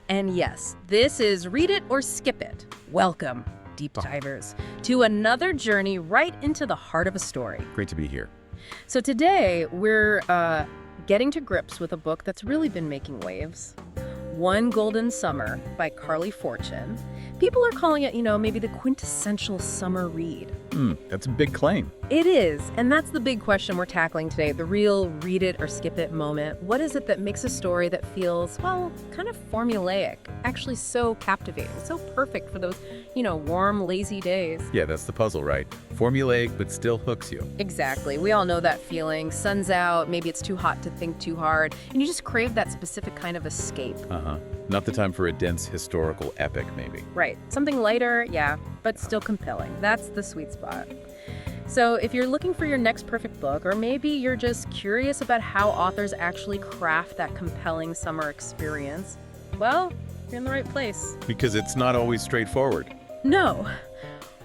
And yes, this is Read It or Skip It. Welcome, deep divers, to another journey right into the heart of a story. Great to be here. So today, we're getting to grips with a book that's really been making waves. One Golden Summer by Carley Fortune. People are calling it, maybe the quintessential summer read. That's a big claim. It is, and that's the big question we're tackling today, the real read it or skip it moment. What is it that makes a story that feels, well, kind of formulaic, actually so captivating, so perfect for those, warm, lazy days? Yeah, that's the puzzle, right? Formulaic, but still hooks you. Exactly. We all know that feeling. Sun's out, maybe it's too hot to think too hard, and you just crave that specific kind of escape. Not the time for a dense historical epic, maybe. Right. Something lighter, yeah, but still compelling. That's the sweet spot. So if you're looking for your next perfect book, or maybe you're just curious about how authors actually craft that compelling summer experience, well, you're in the right place. Because it's not always straightforward. No.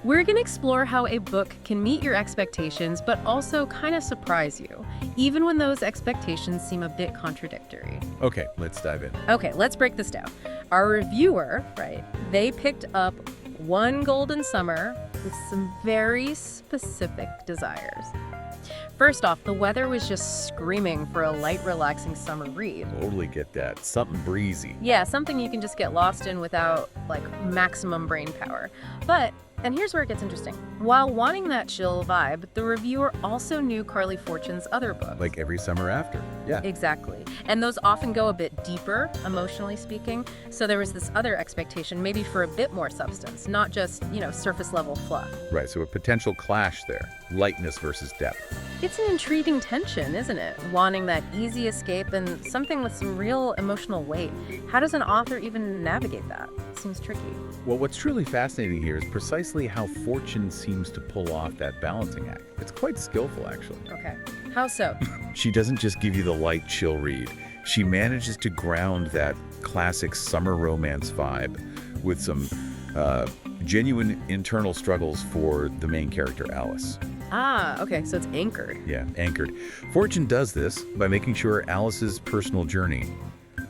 We're going to explore how a book can meet your expectations, but also kind of surprise you, even when those expectations seem a bit contradictory. Okay, let's dive in. Okay, let's break this down. Our reviewer, they picked up One Golden Summer with some very specific desires. First off, the weather was just screaming for a light, relaxing summer read. Totally get that. Something breezy. Yeah, something you can just get lost in without, maximum brain power. And here's where it gets interesting. While wanting that chill vibe, the reviewer also knew Carley Fortune's other books. Like Every Summer After. Yeah. Exactly. And those often go a bit deeper, emotionally speaking. So there was this other expectation, maybe for a bit more substance, not just, surface level fluff. Right, so a potential clash there. Lightness versus depth. It's an intriguing tension, isn't it? Wanting that easy escape and something with some real emotional weight. How does an author even navigate that? Seems tricky. Well, what's truly fascinating here is precisely how Fortune seems to pull off that balancing act. It's quite skillful, actually. Okay. How so? She doesn't just give you the light, chill read. She manages to ground that classic summer romance vibe with some genuine internal struggles for the main character, Alice. Okay, so it's anchored. Yeah, anchored. Fortune does this by making sure Alice's personal journey,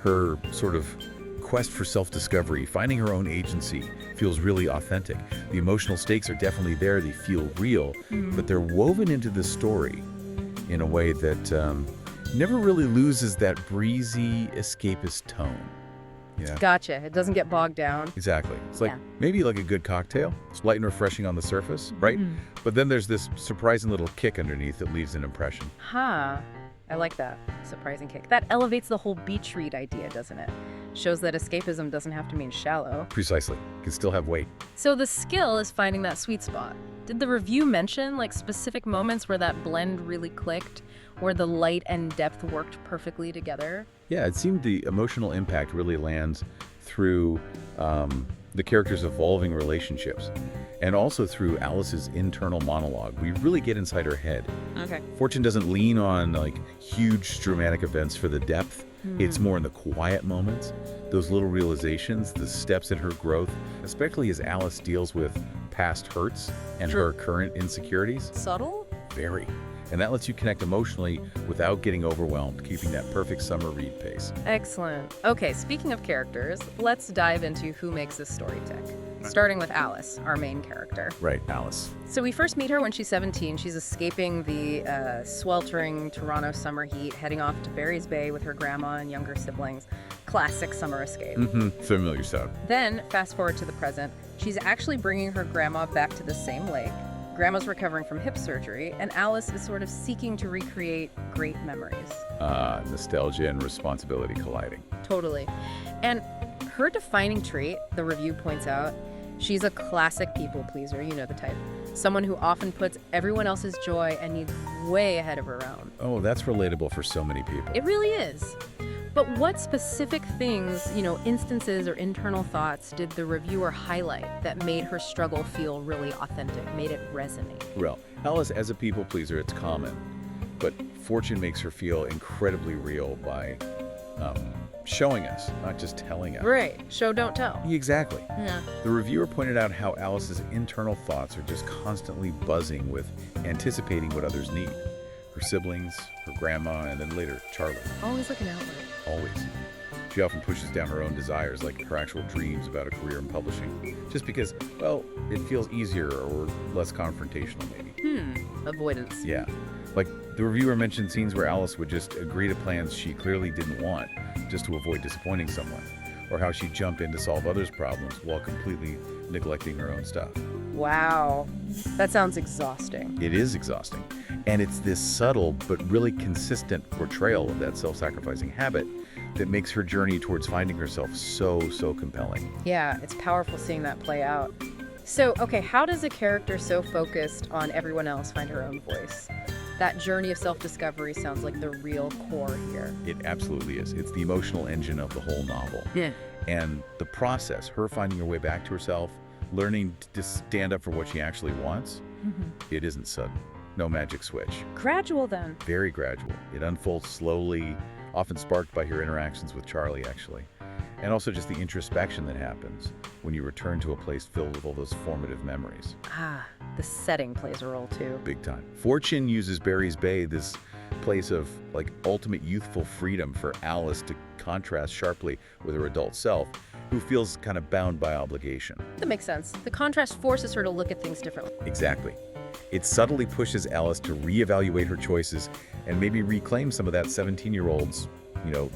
her sort of quest for self-discovery, finding her own agency, feels really authentic. The emotional stakes are definitely there, they feel real, but they're woven into the story in a way that never really loses that breezy, escapist tone. Yeah. Gotcha. It doesn't get bogged down. Exactly. It's maybe like a good cocktail. It's light and refreshing on the surface, right? But then there's this surprising little kick underneath that leaves an impression. I like that. Surprising kick. That elevates the whole beach read idea, doesn't it? Shows that escapism doesn't have to mean shallow. Precisely. Can still have weight. So the skill is finding that sweet spot. Did the review mention specific moments where that blend really clicked, where the light and depth worked perfectly together? Yeah, it seemed the emotional impact really lands through the characters' evolving relationships and also through Alice's internal monologue. We really get inside her head. Okay. Fortune doesn't lean on huge dramatic events for the depth. It's more in the quiet moments, those little realizations, the steps in her growth, especially as Alice deals with past hurts and her current insecurities. Subtle? Very. And that lets you connect emotionally without getting overwhelmed, keeping that perfect summer read pace. Excellent. Okay, speaking of characters, let's dive into who makes this story tick. Starting with Alice, our main character. Right, Alice. So we first meet her when she's 17. She's escaping the sweltering Toronto summer heat, heading off to Barry's Bay with her grandma and younger siblings. Classic summer escape. Familiar sound. Then, fast forward to the present, she's actually bringing her grandma back to the same lake. Grandma's recovering from hip surgery, and Alice is sort of seeking to recreate great memories. Nostalgia and responsibility colliding. Totally. And her defining trait, the review points out, she's a classic people pleaser, you know the type. Someone who often puts everyone else's joy and needs way ahead of her own. Oh, that's relatable for so many people. It really is. But what specific things, instances or internal thoughts did the reviewer highlight that made her struggle feel really authentic, made it resonate? Well, Alice, as a people pleaser, it's common. But Fortune makes her feel incredibly real by showing us, not just telling us. Right. Show, don't tell. Exactly. Yeah. The reviewer pointed out how Alice's internal thoughts are just constantly buzzing with anticipating what others need. Her siblings, her grandma, and then later Charlie. Always like an outlet. Always. She often pushes down her own desires, like her actual dreams about a career in publishing, just because, well, it feels easier or less confrontational, maybe. Avoidance. Yeah. Like, the reviewer mentioned scenes where Alice would just agree to plans she clearly didn't want, just to avoid disappointing someone, or how she'd jump in to solve others' problems while completely neglecting her own stuff. Wow. That sounds exhausting. It is exhausting. And it's this subtle but really consistent portrayal of that self-sacrificing habit that makes her journey towards finding herself so compelling. Yeah, it's powerful seeing that play out. So, okay, how does a character so focused on everyone else find her own voice? That journey of self-discovery sounds like the real core here. It absolutely is. It's the emotional engine of the whole novel. Yeah. And the process, her finding her way back to herself, learning to stand up for what she actually wants, it isn't sudden. No magic switch. Gradual, then. Very gradual. It unfolds slowly, often sparked by her interactions with Charlie, actually. And also just the introspection that happens when you return to a place filled with all those formative memories. Ah, the setting plays a role, too. Big time. Fortune uses Barry's Bay, this place of, like, ultimate youthful freedom for Alice to contrast sharply with her adult self, who feels kind of bound by obligation. That makes sense. The contrast forces her to look at things differently. Exactly. It subtly pushes Alice to reevaluate her choices and maybe reclaim some of that 17-year-old's,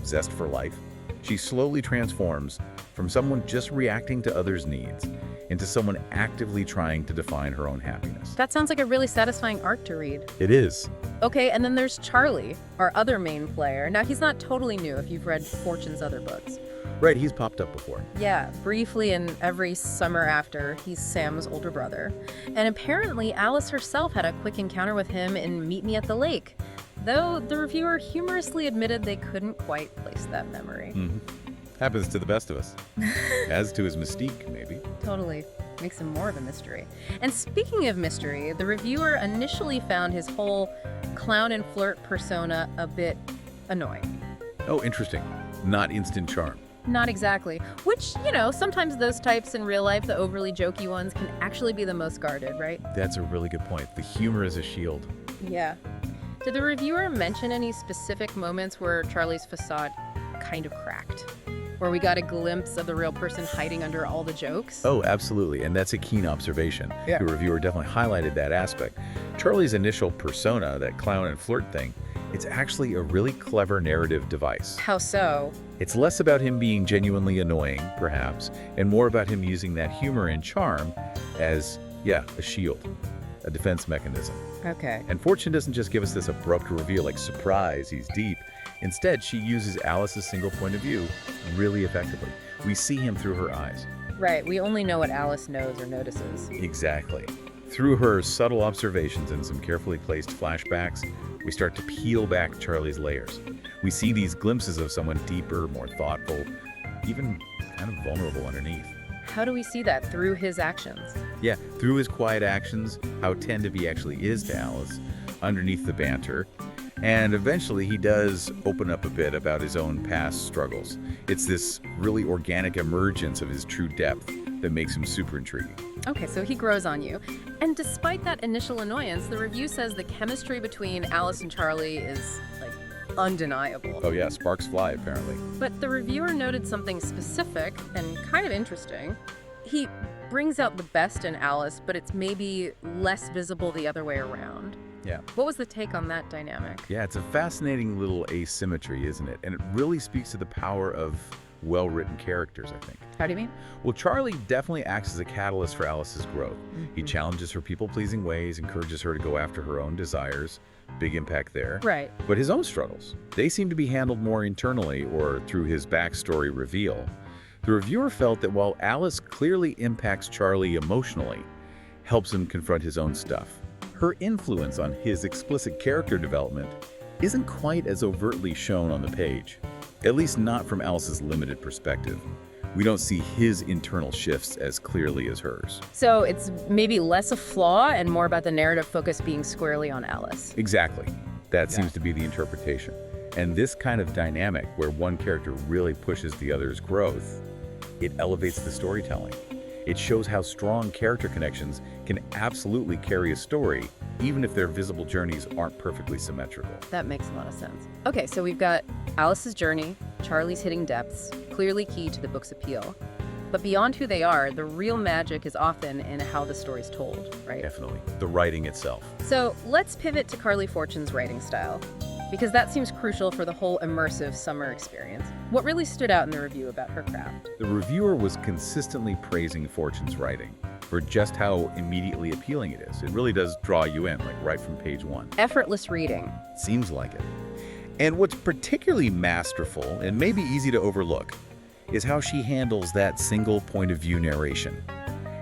zest for life. She slowly transforms from someone just reacting to others' needs into someone actively trying to define her own happiness. That sounds like a really satisfying arc to read. It is. Okay, and then there's Charlie, our other main player. Now, he's not totally new if you've read Fortune's other books. Right, he's popped up before. Yeah, briefly in Every Summer After. He's Sam's older brother. And apparently, Alice herself had a quick encounter with him in Meet Me at the Lake, though the reviewer humorously admitted they couldn't quite place that memory. Happens to the best of us. As to his mystique, maybe. Totally. Makes him more of a mystery. And speaking of mystery, the reviewer initially found his whole clown and flirt persona a bit annoying. Oh, interesting. Not instant charm. Not exactly. Which, sometimes those types in real life, the overly jokey ones, can actually be the most guarded, right? That's a really good point. The humor is a shield. Yeah. Did the reviewer mention any specific moments where Charlie's facade kind of cracked? Where we got a glimpse of the real person hiding under all the jokes? Oh, absolutely. And that's a keen observation. Yeah. The reviewer definitely highlighted that aspect. Charlie's initial persona, that clown and flirt thing, it's actually a really clever narrative device. How so? It's less about him being genuinely annoying, perhaps, and more about him using that humor and charm as, a shield, a defense mechanism. Okay. And Fortune doesn't just give us this abrupt reveal like, surprise, he's deep. Instead, she uses Alice's single point of view really effectively. We see him through her eyes. Right, we only know what Alice knows or notices. Exactly. Through her subtle observations and some carefully placed flashbacks, we start to peel back Charlie's layers. We see these glimpses of someone deeper, more thoughtful, even kind of vulnerable underneath. How do we see that? Through his actions? Yeah, through his quiet actions, how attentive he actually is to Alice, underneath the banter. And eventually he does open up a bit about his own past struggles. It's this really organic emergence of his true depth that makes him super intriguing. Okay, so he grows on you. And despite that initial annoyance, the review says the chemistry between Alice and Charlie is, undeniable. Oh yeah, sparks fly, apparently. But the reviewer noted something specific and kind of interesting. He brings out the best in Alice, but it's maybe less visible the other way around. Yeah. What was the take on that dynamic? Yeah, it's a fascinating little asymmetry, isn't it? And it really speaks to the power of well-written characters, I think. How do you mean? Well, Charlie definitely acts as a catalyst for Alice's growth. He challenges her people-pleasing ways, encourages her to go after her own desires. Big impact there. Right. But his own struggles, they seem to be handled more internally or through his backstory reveal. The reviewer felt that while Alice clearly impacts Charlie emotionally, helps him confront his own stuff, her influence on his explicit character development isn't quite as overtly shown on the page, at least not from Alice's limited perspective. We don't see his internal shifts as clearly as hers. So it's maybe less a flaw and more about the narrative focus being squarely on Alice. Exactly. That seems to be the interpretation. And this kind of dynamic, where one character really pushes the other's growth, it elevates the storytelling. It shows how strong character connections can absolutely carry a story, even if their visible journeys aren't perfectly symmetrical. That makes a lot of sense. Okay, so we've got Alice's journey, Charlie's hitting depths, clearly key to the book's appeal. But beyond who they are, the real magic is often in how the story's told, right? Definitely. The writing itself. So let's pivot to Carley Fortune's writing style, because that seems crucial for the whole immersive summer experience. What really stood out in the review about her craft? The reviewer was consistently praising Fortune's writing for just how immediately appealing it is. It really does draw you in, like right from page one. Effortless reading. Seems like it. And what's particularly masterful, and maybe easy to overlook, is how she handles that single point of view narration.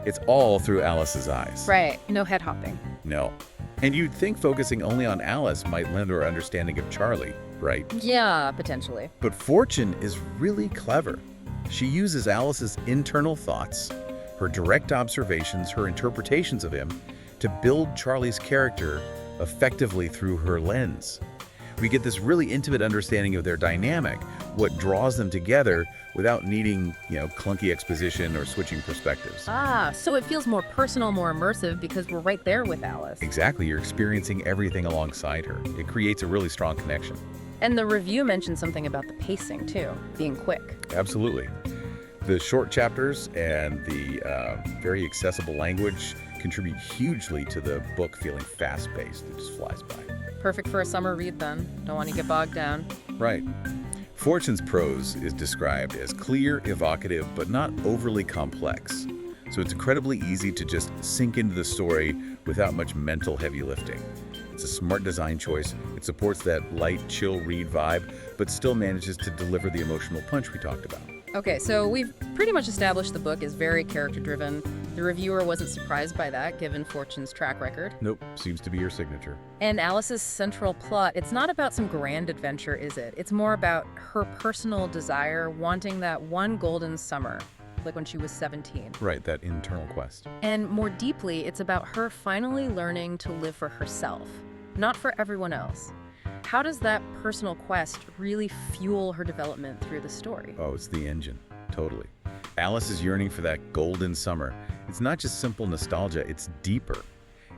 It's all through Alice's eyes. Right, no head hopping. No. And you'd think focusing only on Alice might lend her understanding of Charlie, right? Yeah, potentially. But Fortune is really clever. She uses Alice's internal thoughts, her direct observations, her interpretations of him, to build Charlie's character effectively through her lens. We get this really intimate understanding of their dynamic, what draws them together without needing, clunky exposition or switching perspectives. So it feels more personal, more immersive because we're right there with Alice. Exactly, you're experiencing everything alongside her. It creates a really strong connection. And the review mentioned something about the pacing, too, being quick. Absolutely. The short chapters and the very accessible language contribute hugely to the book feeling fast-paced. It just flies by. Perfect for a summer read, then. Don't want to get bogged down. Right. Fortune's prose is described as clear, evocative, but not overly complex. So it's incredibly easy to just sink into the story without much mental heavy lifting. It's a smart design choice. It supports that light, chill read vibe, but still manages to deliver the emotional punch we talked about. Okay, so we've pretty much established the book is very character-driven. The reviewer wasn't surprised by that, given Fortune's track record. Nope, seems to be your signature. And Alice's central plot, it's not about some grand adventure, is it? It's more about her personal desire, wanting that one golden summer, like when she was 17. Right, that internal quest. And more deeply, it's about her finally learning to live for herself, not for everyone else. How does that personal quest really fuel her development through the story? Oh, it's the engine. Totally. Alice is yearning for that golden summer. It's not just simple nostalgia, it's deeper.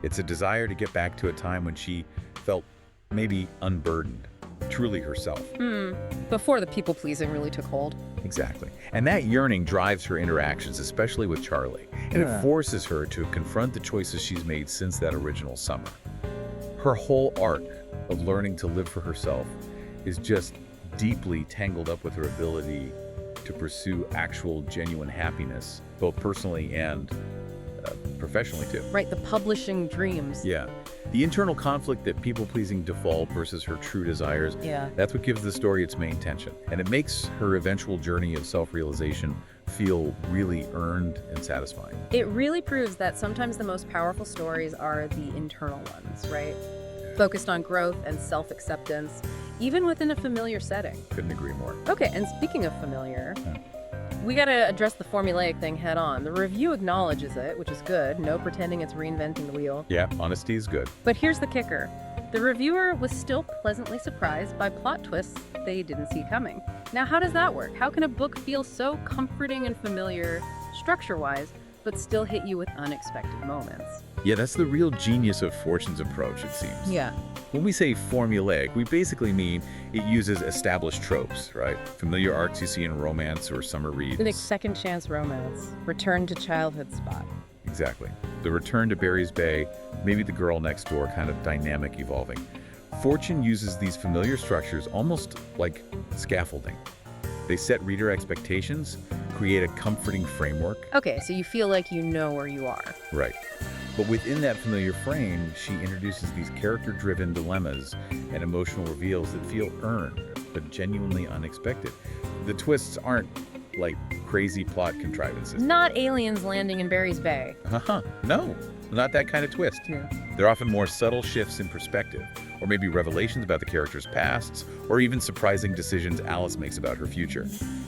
It's a desire to get back to a time when she felt maybe unburdened, truly herself. Before the people-pleasing really took hold. Exactly. And that yearning drives her interactions, especially with Charlie. And it forces her to confront the choices she's made since that original summer. Her whole arc of learning to live for herself is just deeply tangled up with her ability to pursue actual, genuine happiness, both personally and professionally, too. Right, the publishing dreams. Yeah. The internal conflict that people-pleasing default versus her true desires, that's what gives the story its main tension. And it makes her eventual journey of self-realization feel really earned and satisfying. It really proves that sometimes the most powerful stories are the internal ones, right? Focused on growth and self-acceptance, even within a familiar setting. Couldn't agree more. Okay, and speaking of familiar, we gotta address the formulaic thing head on. The review acknowledges it, which is good. No pretending it's reinventing the wheel. Yeah, honesty is good. But here's the kicker. The reviewer was still pleasantly surprised by plot twists they didn't see coming. Now, how does that work? How can a book feel so comforting and familiar, structure-wise, but still hit you with unexpected moments? Yeah, that's the real genius of Fortune's approach, it seems. Yeah. When we say formulaic, we basically mean it uses established tropes, right? Familiar arcs you see in romance or summer reads. The second chance romance, return to childhood spot. Exactly. The return to Barry's Bay, maybe the girl next door kind of dynamic evolving. Fortune uses these familiar structures almost like scaffolding. They set reader expectations, create a comforting framework. Okay, so you feel like you know where you are. Right. But within that familiar frame, she introduces these character-driven dilemmas and emotional reveals that feel earned, but genuinely unexpected. The twists aren't like crazy plot contrivances. Not aliens landing in Barry's Bay. No, not that kind of twist. Yeah. They're often more subtle shifts in perspective, or maybe revelations about the character's pasts, or even surprising decisions Alice makes about her future.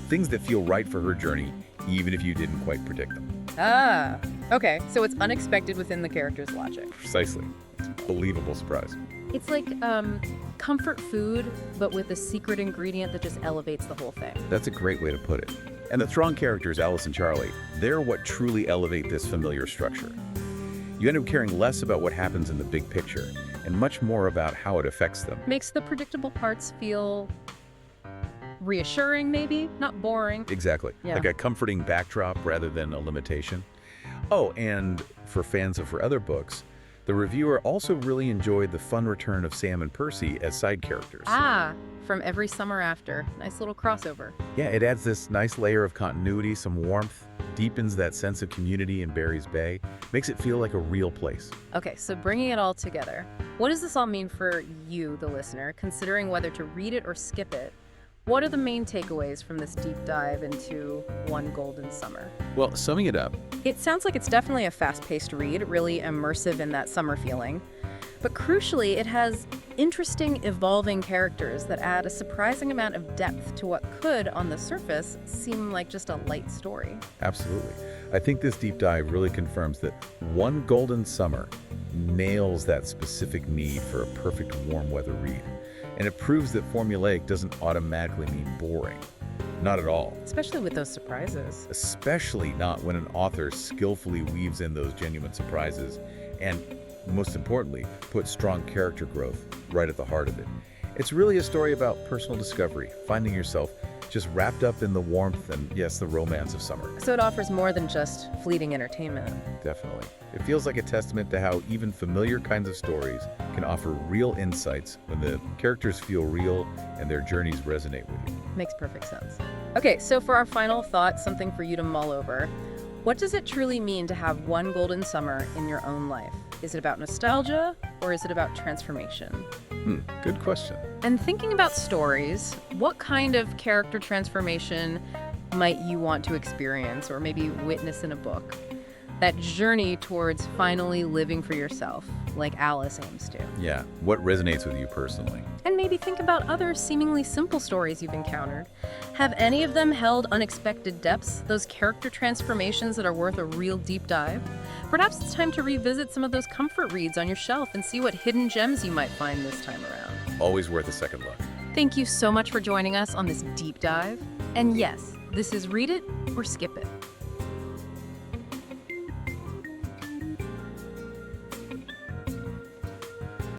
Things that feel right for her journey, even if you didn't quite predict them. Okay, so it's unexpected within the character's logic. Precisely. It's a believable surprise. It's like comfort food, but with a secret ingredient that just elevates the whole thing. That's a great way to put it. And the strong characters, Alice and Charlie, they're what truly elevate this familiar structure. You end up caring less about what happens in the big picture and much more about how it affects them. Makes the predictable parts feel reassuring, maybe? Not boring. Exactly. Yeah. Like a comforting backdrop rather than a limitation. Oh, and for fans of her other books, the reviewer also really enjoyed the fun return of Sam and Percy as side characters. Ah, from Every Summer After. Nice little crossover. Yeah, it adds this nice layer of continuity, some warmth, deepens that sense of community in Barry's Bay, makes it feel like a real place. Okay, so bringing it all together, what does this all mean for you, the listener, considering whether to read it or skip it? What are the main takeaways from this deep dive into One Golden Summer? Well, summing it up, It sounds like it's definitely a fast-paced read, really immersive in that summer feeling. But crucially, it has interesting, evolving characters that add a surprising amount of depth to what could, on the surface, seem like just a light story. absolutely. I think this deep dive really confirms that One Golden Summer nails that specific need for a perfect warm weather read. And it proves that formulaic doesn't automatically mean boring. Not at all. Especially with those surprises. Especially not when an author skillfully weaves in those genuine surprises and, most importantly, puts strong character growth right at the heart of it. It's really a story about personal discovery, finding yourself just wrapped up in the warmth and, yes, the romance of summer. So it offers more than just fleeting entertainment. Definitely. It feels like a testament to how even familiar kinds of stories can offer real insights when the characters feel real and their journeys resonate with you. Makes perfect sense. Okay, so for our final thought, something for you to mull over. What does it truly mean to have one golden summer in your own life? Is it about nostalgia or is it about transformation? Good question. And thinking about stories, what kind of character transformation might you want to experience or maybe witness in a book? That journey towards finally living for yourself, like Alice aims to. Yeah, what resonates with you personally? And maybe think about other seemingly simple stories you've encountered. Have any of them held unexpected depths, those character transformations that are worth a real deep dive? Perhaps it's time to revisit some of those comfort reads on your shelf and see what hidden gems you might find this time around. Always worth a second look. Thank you so much for joining us on this deep dive. And yes, this is Read It or Skip It.